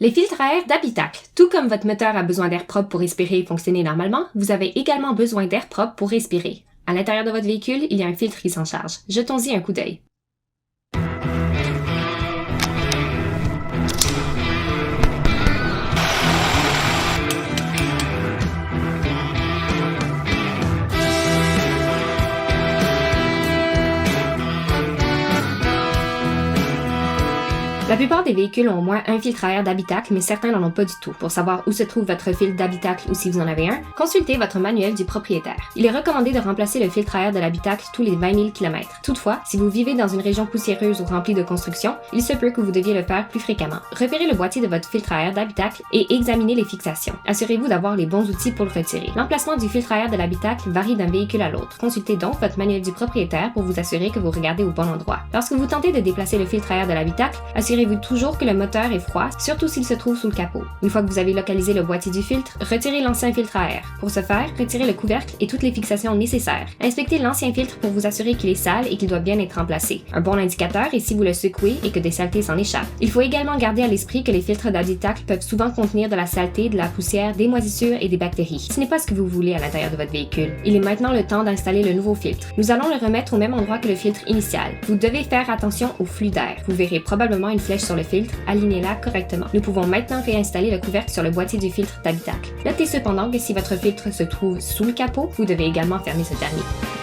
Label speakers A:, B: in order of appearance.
A: Les filtres à air d'habitacle. Tout comme votre moteur a besoin d'air propre pour respirer et fonctionner normalement, vous avez également besoin d'air propre pour respirer. À l'intérieur de votre véhicule, il y a un filtre qui s'en charge. Jetons-y un coup d'œil. La plupart des véhicules ont au moins un filtre à air d'habitacle, mais certains n'en ont pas du tout. Pour savoir où se trouve votre filtre d'habitacle ou si vous en avez un, consultez votre manuel du propriétaire. Il est recommandé de remplacer le filtre à air de l'habitacle tous les 20 000 km. Toutefois, si vous vivez dans une région poussiéreuse ou remplie de construction, il se peut que vous deviez le faire plus fréquemment. Repérez le boîtier de votre filtre à air d'habitacle et examinez les fixations. Assurez-vous d'avoir les bons outils pour le retirer. L'emplacement du filtre à air de l'habitacle varie d'un véhicule à l'autre. Consultez donc votre manuel du propriétaire pour vous assurer que vous regardez au bon endroit. Lorsque vous tentez de déplacer le filtre à air de l'habitacle, assurez-vous toujours que le moteur est froid, surtout s'il se trouve sous le capot. Une fois que vous avez localisé le boîtier du filtre, retirez l'ancien filtre à air. Pour ce faire, retirez le couvercle et toutes les fixations nécessaires. Inspectez l'ancien filtre pour vous assurer qu'il est sale et qu'il doit bien être remplacé. Un bon indicateur est si vous le secouez et que des saletés s'en échappent. Il faut également garder à l'esprit que les filtres d'habitacle peuvent souvent contenir de la saleté, de la poussière, des moisissures et des bactéries. Ce n'est pas ce que vous voulez à l'intérieur de votre véhicule. Il est maintenant le temps d'installer le nouveau filtre. Nous allons le remettre au même endroit que le filtre initial. Vous devez faire attention au flux d'air. Vous verrez probablement une flèche sur le filtre, alignez-la correctement. Nous pouvons maintenant réinstaller le couvercle sur le boîtier du filtre d'habitacle. Notez cependant que si votre filtre se trouve sous le capot, vous devez également fermer ce dernier.